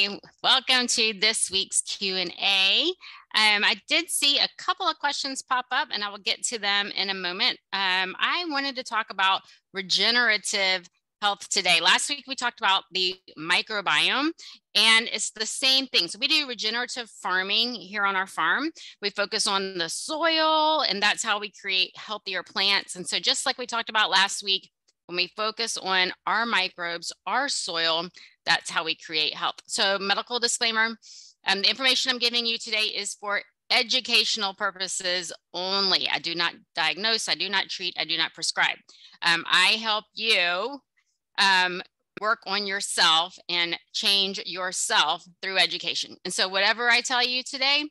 everybody. Welcome to this week's Q&A. I did see a couple of questions pop up, and I will get to them in a moment. I wanted to talk about regenerative health today. Last week, we talked about the microbiome, and it's the same thing. So we do regenerative farming here on our farm. We focus on the soil, and that's how we create healthier plants. And so just like we talked about last week, when we focus on our microbes, our soil, that's how we create health. So medical disclaimer, the information I'm giving you today is for educational purposes only. I do not diagnose, I do not treat, I do not prescribe. I help you work on yourself and change yourself through education. And so whatever I tell you today,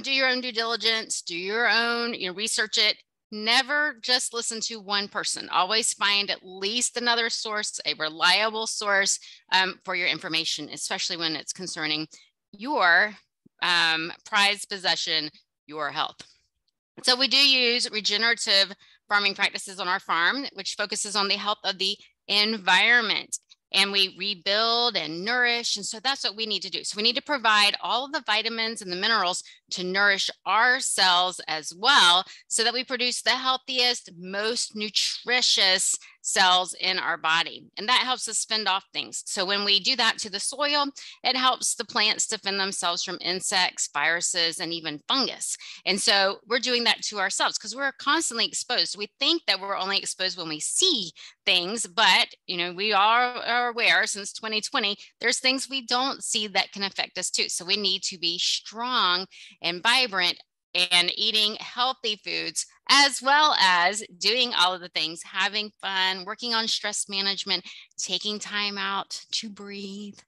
do your own due diligence, do your own, research it. Never just listen to one person. Always find at least another source, a reliable source for your information, especially when it's concerning your prized possession, your health. So we do use regenerative farming practices on our farm, which focuses on the health of the environment. And we rebuild and nourish. And so that's what we need to do. So we need to provide all of the vitamins and the minerals to nourish our cells as well, so that we produce the healthiest, most nutritious cells in our body. And that helps us fend off things. So when we do that to the soil, it helps the plants defend themselves from insects, viruses, and even fungus. And so we're doing that to ourselves because we're constantly exposed. We think that we're only exposed when we see things, but we are aware since 2020, there's things we don't see that can affect us too. So we need to be strong and vibrant and eating healthy foods, as well as doing all of the things, having fun, working on stress management, taking time out to breathe.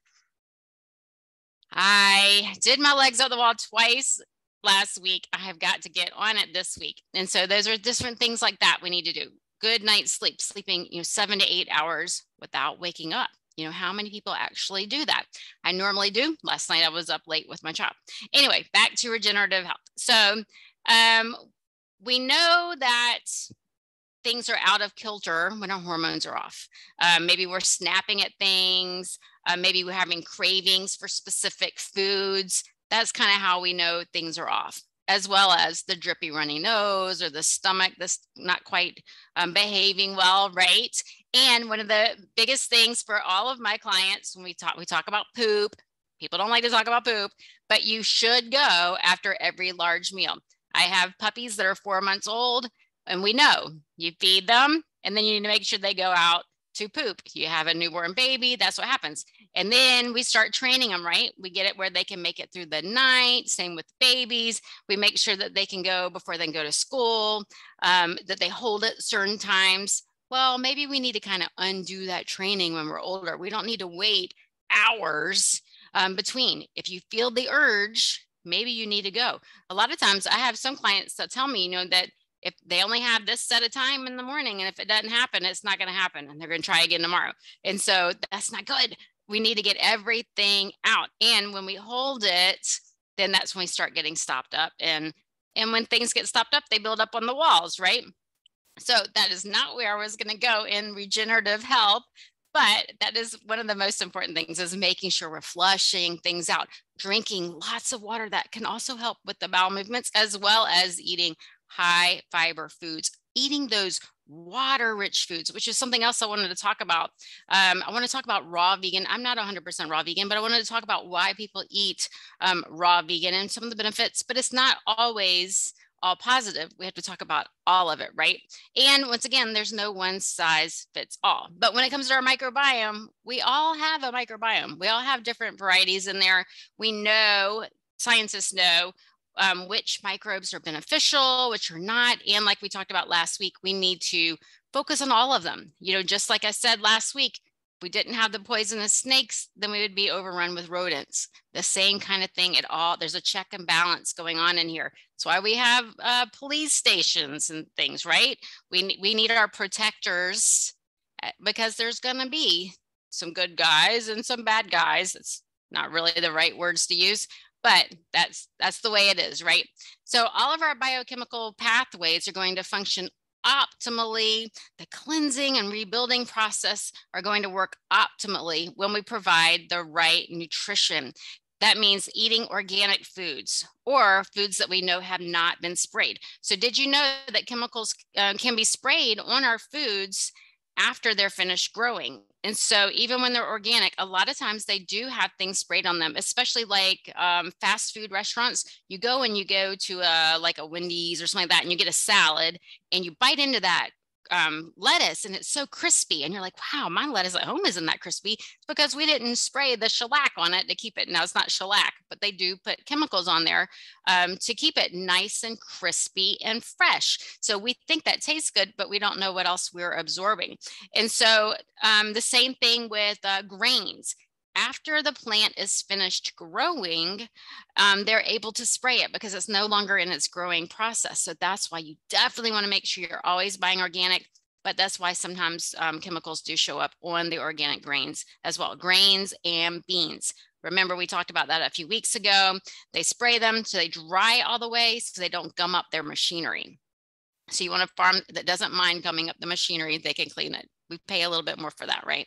I did my legs up the wall twice last week. I have got to get on it this week. And so those are different things like that we need to do. Good night's sleep, sleeping 7 to 8 hours without waking up. How many people actually do that? I normally do. Last night I was up late with my child. Anyway, back to regenerative health. So we know that things are out of kilter when our hormones are off. Maybe we're snapping at things. Maybe we're having cravings for specific foods. That's kind of how we know things are off, as well as the drippy runny nose or the stomach that's not quite behaving well, right? And one of the biggest things for all of my clients, when we talk about poop, people don't like to talk about poop, but you should go after every large meal. I have puppies that are 4 months old, and we know you feed them, and then you need to make sure they go out to poop. You have a newborn baby, that's what happens. And then we start training them, right? We get it where they can make it through the night. Same with babies. We make sure that they can go before they go to school, that they hold at certain times. Well, maybe we need to kind of undo that training when we're older. We don't need to wait hours between. If you feel the urge, maybe you need to go. A lot of times I have some clients that tell me, that if they only have this set of time in the morning, and if it doesn't happen, it's not going to happen, and they're going to try again tomorrow. And so that's not good. We need to get everything out. And when we hold it, then that's when we start getting stopped up. And when things get stopped up, they build up on the walls, right? So that is not where I was going to go in regenerative health. But that is one of the most important things, is making sure we're flushing things out, drinking lots of water. That can also help with the bowel movements, as well as eating high fiber foods, eating those water-rich foods, which is something else I wanted to talk about. I want to talk about raw vegan. I'm not 100% raw vegan, but I wanted to talk about why people eat raw vegan and some of the benefits, but it's not always all positive. We have to talk about all of it, right? And once again, there's no one size fits all. But when it comes to our microbiome, we all have a microbiome. We all have different varieties in there. We know, scientists know, which microbes are beneficial, which are not. And like we talked about last week, we need to focus on all of them. Just like I said last week, if we didn't have the poisonous snakes, then we would be overrun with rodents. The same kind of thing at all. There's a check and balance going on in here. That's why we have police stations and things, right? We need our protectors, because there's going to be some good guys and some bad guys. It's not really the right words to use, but that's the way it is, right? So all of our biochemical pathways are going to function optimally. The cleansing and rebuilding process are going to work optimally when we provide the right nutrition. That means eating organic foods or foods that we know have not been sprayed. So did you know that chemicals can be sprayed on our foods after they're finished growing? And so even when they're organic, a lot of times they do have things sprayed on them, especially like fast food restaurants. You go to like a Wendy's or something like that, and you get a salad and you bite into that lettuce and it's so crispy. And you're like, wow, my lettuce at home isn't that crispy. It's because we didn't spray the shellac on it to keep it. Now it's not shellac, but they do put chemicals on there to keep it nice and crispy and fresh. So we think that tastes good, but we don't know what else we're absorbing. And so the same thing with grains. After the plant is finished growing, they're able to spray it because it's no longer in its growing process. So that's why you definitely want to make sure you're always buying organic, but that's why sometimes chemicals do show up on the organic grains as well, grains and beans. Remember, we talked about that a few weeks ago. They spray them so they dry all the way so they don't gum up their machinery. So you want a farm that doesn't mind gumming up the machinery, they can clean it. We pay a little bit more for that, right?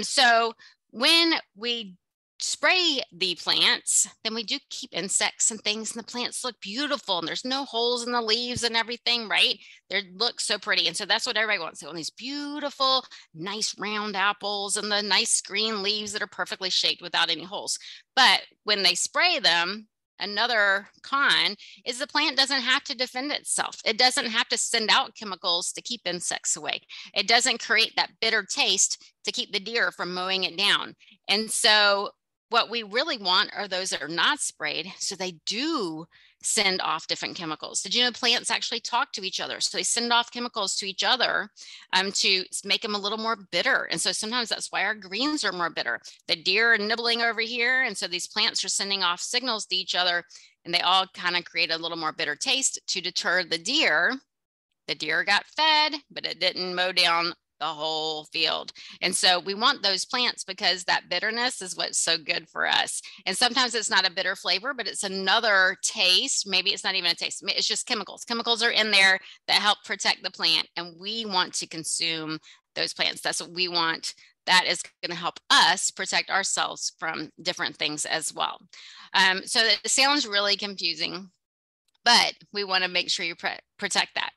So when we spray the plants, then we do keep insects and things, and the plants look beautiful, and there's no holes in the leaves and everything, right? They look so pretty. And so that's what everybody wants. They want these beautiful, nice round apples and the nice green leaves that are perfectly shaped without any holes. But when they spray them, another con is the plant doesn't have to defend itself. It doesn't have to send out chemicals to keep insects away. It doesn't create that bitter taste to keep the deer from mowing it down. And so what we really want are those that are not sprayed, so they do send off different chemicals. Did you know plants actually talk to each other? So they send off chemicals to each other to make them a little more bitter. And so sometimes that's why our greens are more bitter. The deer are nibbling over here, and so these plants are sending off signals to each other, and they all kind of create a little more bitter taste to deter the deer. The deer got fed, but it didn't mow down the whole field. And so we want those plants because that bitterness is what's so good for us. And sometimes it's not a bitter flavor, but it's another taste. Maybe it's not even a taste. It's just chemicals. Chemicals are in there that help protect the plant. And we want to consume those plants. That's what we want. That is going to help us protect ourselves from different things as well. So it sounds really confusing, but we want to make sure you protect that.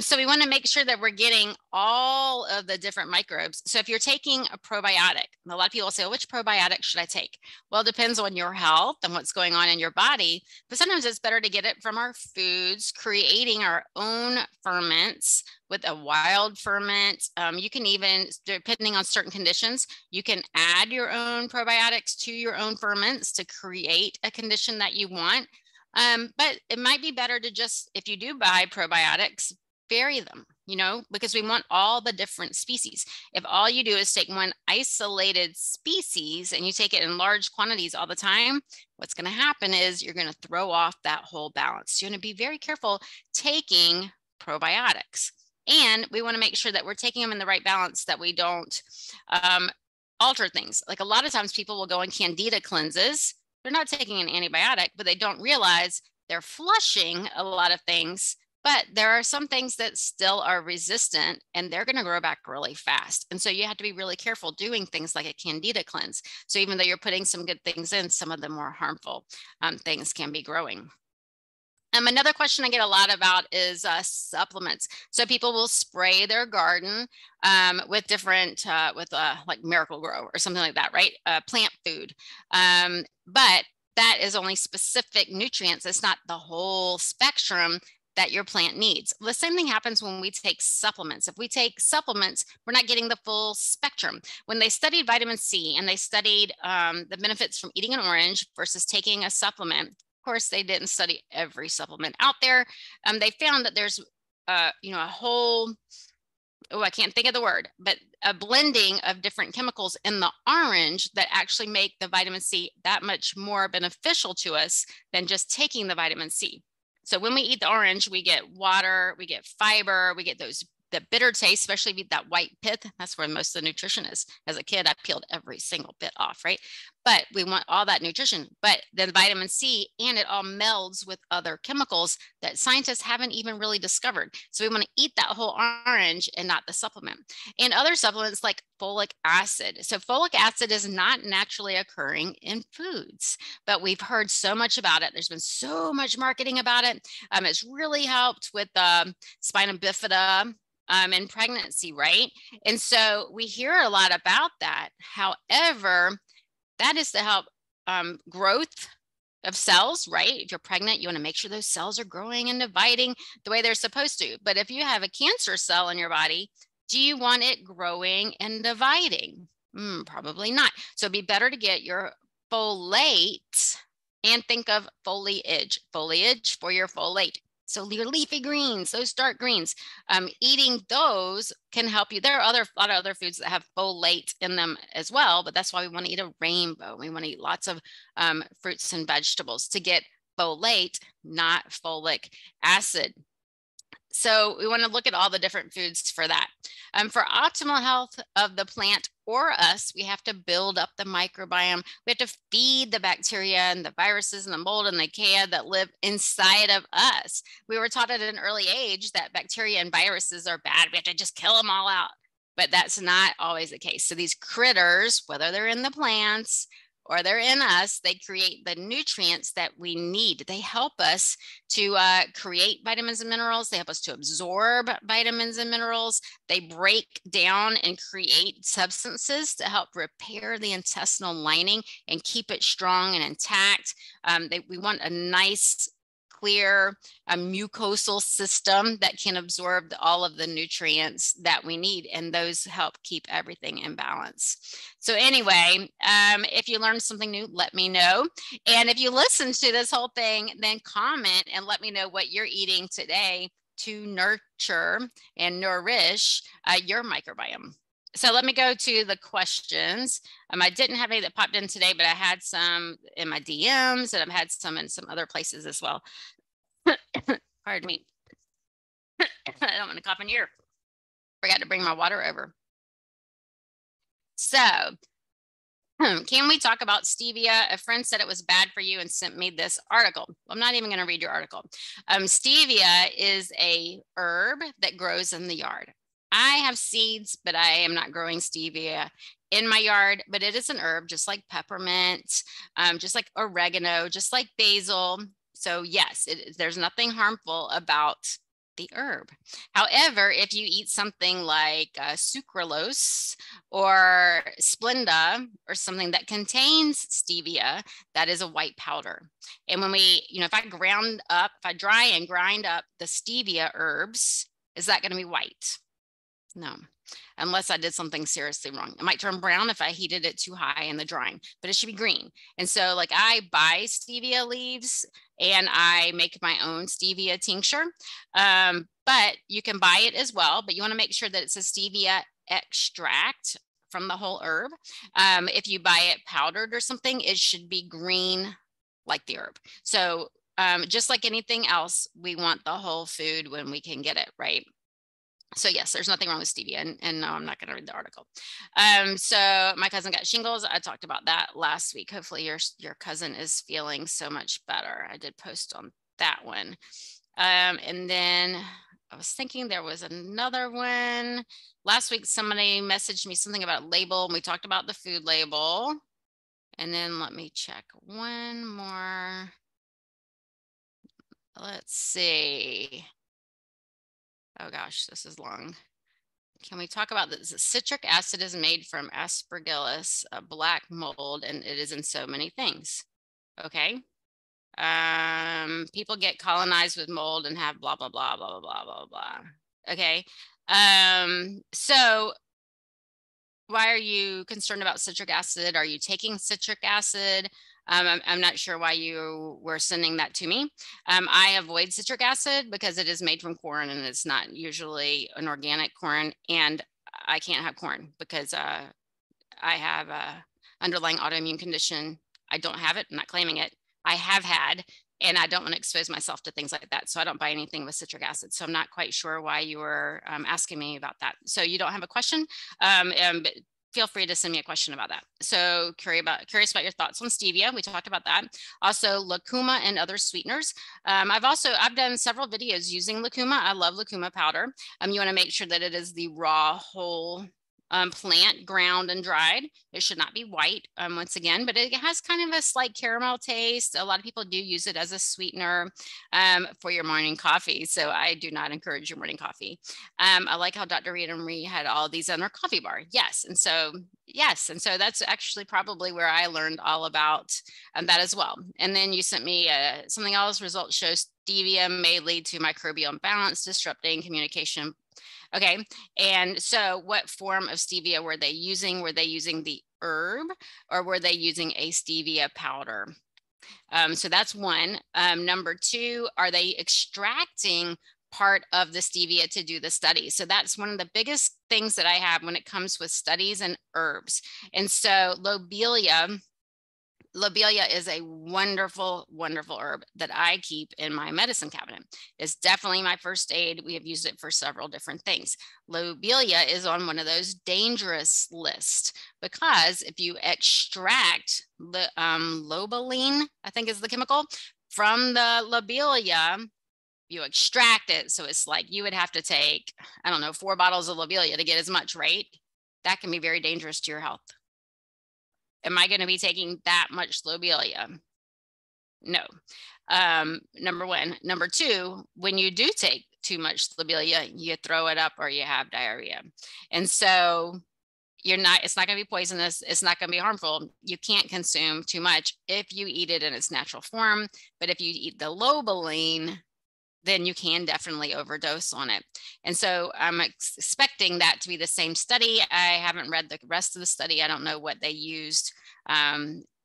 So we want to make sure that we're getting all of the different microbes. So if you're taking a probiotic, a lot of people say, well, which probiotic should I take? Well, it depends on your health and what's going on in your body, but sometimes it's better to get it from our foods, creating our own ferments with a wild ferment. You can even, depending on certain conditions, you can add your own probiotics to your own ferments to create a condition that you want. But it might be better to just, if you do buy probiotics, vary them, because we want all the different species. If all you do is take one isolated species and you take it in large quantities all the time, what's going to happen is you're going to throw off that whole balance. So you want to be very careful taking probiotics. And we want to make sure that we're taking them in the right balance, that we don't alter things. Like a lot of times people will go on candida cleanses. They're not taking an antibiotic, but they don't realize they're flushing a lot of things, but there are some things that still are resistant and they're going to grow back really fast. And so you have to be really careful doing things like a candida cleanse. So even though you're putting some good things in, some of the more harmful things can be growing. Another question I get a lot about is supplements. So people will spray their garden with different, like Miracle-Gro or something like that, right? Plant food. But that is only specific nutrients. It's not the whole spectrum that your plant needs. The same thing happens when we take supplements. If we take supplements, we're not getting the full spectrum. When they studied vitamin C and they studied the benefits from eating an orange versus taking a supplement, of course, they didn't study every supplement out there. They found that there's, a whole, I can't think of the word, but a blending of different chemicals in the orange that actually make the vitamin C that much more beneficial to us than just taking the vitamin C. So when we eat the orange, we get water, we get fiber, we get those the bitter taste, especially with that white pith. That's where most of the nutrition is. As a kid, I peeled every single bit off, right? But we want all that nutrition, but then vitamin C, and it all melds with other chemicals that scientists haven't even really discovered. So we want to eat that whole orange and not the supplement. And other supplements like folic acid. So folic acid is not naturally occurring in foods, but we've heard so much about it. There's been so much marketing about it. It's really helped with spina bifida in pregnancy, right? And so we hear a lot about that. However, that is to help growth of cells, right? If you're pregnant, you want to make sure those cells are growing and dividing the way they're supposed to. But if you have a cancer cell in your body, do you want it growing and dividing? Probably not. So it'd be better to get your folate and think of foliage for your folate. So your leafy greens, those dark greens, eating those can help you. There are a lot of other foods that have folate in them as well, but that's why we want to eat a rainbow. We want to eat lots of fruits and vegetables to get folate, not folic acid. So we want to look at all the different foods for that. For optimal health of the plant or us, we have to build up the microbiome. We have to feed the bacteria and the viruses and the mold and the archaea that live inside of us. We were taught at an early age that bacteria and viruses are bad. We have to just kill them all out. But that's not always the case. So these critters, whether they're in the plants or they're in us, they create the nutrients that we need. They help us to create vitamins and minerals. They help us to absorb vitamins and minerals. They break down and create substances to help repair the intestinal lining and keep it strong and intact. We want a nice, clear mucosal system that can absorb all of the nutrients that we need, and those help keep everything in balance. So anyway, if you learned something new, let me know. And if you listen to this whole thing, then comment and let me know what you're eating today to nurture and nourish your microbiome. So let me go to the questions. I didn't have any that popped in today, but I had some in my DMs, and I've had some in some other places as well. Pardon me. I don't want to cough in your ear. Forgot to bring my water over. So can we talk about stevia? A friend said it was bad for you and sent me this article. I'm not even going to read your article. Stevia is a herb that grows in the yard. I have seeds, but I am not growing stevia in my yard, but it is an herb, just like peppermint, just like oregano, just like basil. So yes, there's nothing harmful about the herb. However, if you eat something like sucralose or Splenda or something that contains stevia, that is a white powder. And when we, if I dry and grind up the stevia herbs, is that going to be white? No, unless I did something seriously wrong. It might turn brown if I heated it too high in the drying, but it should be green. And so like I buy stevia leaves and I make my own stevia tincture, but you can buy it as well, but you want to make sure that it's a stevia extract from the whole herb. If you buy it powdered or something, it should be green like the herb. So just like anything else, we want the whole food when we can get it, right? So yes, there's nothing wrong with stevia, and no, I'm not going to read the article. So my cousin got shingles. I talked about that last week. Hopefully your cousin is feeling so much better. I did post on that one. And then I was thinking there was another one. Last week, somebody messaged me something about a label, and we talked about the food label. And then let me check one more. Let's see. Oh gosh, this is long. Can we talk about this? Citric acid is made from Aspergillus, a black mold, and it is in so many things. Okay. People get colonized with mold and have blah, blah, blah, blah, blah, blah, blah, blah. Okay. So why are you concerned about citric acid? Are you taking citric acid? I'm not sure why you were sending that to me. I avoid citric acid because it is made from corn and it's not usually an organic corn, and I can't have corn because I have a underlying autoimmune condition. I don't have it, I'm not claiming it. I have had, and I don't want to expose myself to things like that. So I don't buy anything with citric acid. So I'm not quite sure why you were asking me about that. So you don't have a question, but feel free to send me a question about that. So curious about your thoughts on stevia. We talked about that. Also lucuma and other sweeteners. I've done several videos using lucuma. I love lucuma powder. You want to make sure that it is the raw whole plant, ground and dried. It should not be white, once again, but it has kind of a slight caramel taste. A lot of people do use it as a sweetener for your morning coffee. So I do not encourage your morning coffee. I like how Dr. Rita Marie had all these on her coffee bar. Yes. And so that's actually probably where I learned all about that as well. And then you sent me something else. Results show stevia may lead to microbial imbalance, disrupting communication. Okay. And so what form of stevia were they using? Were they using the herb or were they using a stevia powder? So that's one. Number two, are they extracting part of the stevia to do the study? So that's one of the biggest things that I have when it comes with studies and herbs. And so Lobelia is a wonderful, wonderful herb that I keep in my medicine cabinet. It's definitely my first aid. We have used it for several different things. Lobelia is on one of those dangerous lists because if you extract the lobeline, I think is the chemical, from the lobelia, you extract it. So it's like you would have to take, I don't know, 4 bottles of lobelia to get as much, right? That can be very dangerous to your health. Am I going to be taking that much lobelia? No. Number one. Number two, when you do take too much lobelia, you throw it up or you have diarrhea. And so it's not going to be poisonous. It's not going to be harmful. You can't consume too much if you eat it in its natural form. But if you eat the lobeline, then you can definitely overdose on it. And so I'm expecting that to be the same study. I haven't read the rest of the study. I don't know what they used,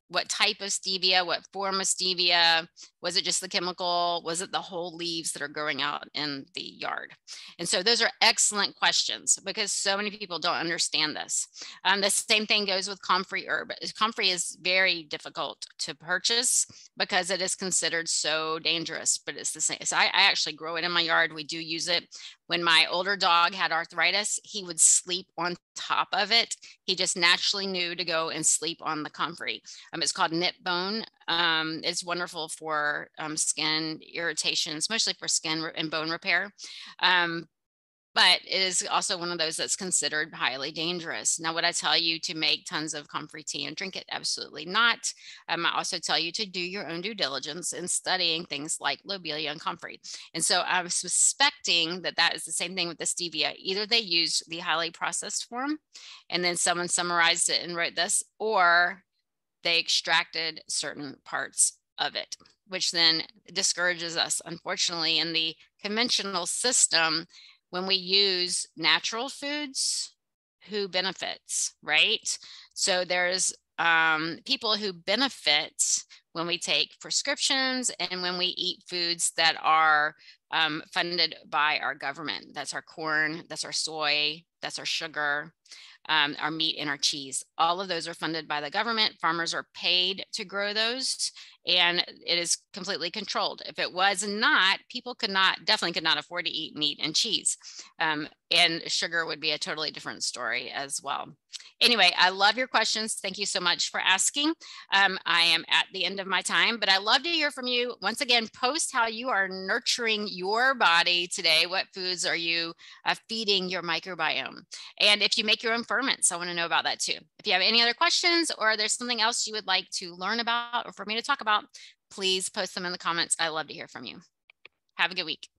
what type of stevia, what form of stevia. Was it just the chemical? Was it the whole leaves that are growing out in the yard? And so those are excellent questions because so many people don't understand this. The same thing goes with comfrey herb. Comfrey is very difficult to purchase because it is considered so dangerous, but it's the same. So I actually grow it in my yard. We do use it. When my older dog had arthritis, he would sleep on top of it. He just naturally knew to go and sleep on the comfrey. It's called knit bone. It's wonderful for skin irritations, mostly for skin and bone repair. But it is also one of those that's considered highly dangerous. Now, would I tell you to make tons of comfrey tea and drink it? Absolutely not. I also tell you to do your own due diligence in studying things like lobelia and comfrey. And so I'm suspecting that that is the same thing with the stevia. Either they used the highly processed form and then someone summarized it and wrote this, or they extracted certain parts of it, which then discourages us. Unfortunately, in the conventional system, when we use natural foods, who benefits, right? So there's people who benefit when we take prescriptions and when we eat foods that are funded by our government. That's our corn, that's our soy, that's our sugar, our meat and our cheese. All of those are funded by the government. Farmers are paid to grow those, and it is completely controlled. If it was not, people definitely could not afford to eat meat and cheese. And sugar would be a totally different story as well. Anyway, I love your questions. Thank you so much for asking. I am at the end of my time, but I love to hear from you. Once again, post how you are nurturing your body today. What foods are you feeding your microbiome? And if you make your own ferments, I want to know about that too. If you have any other questions or there's something else you would like to learn about or for me to talk about, please post them in the comments. I love to hear from you. Have a good week.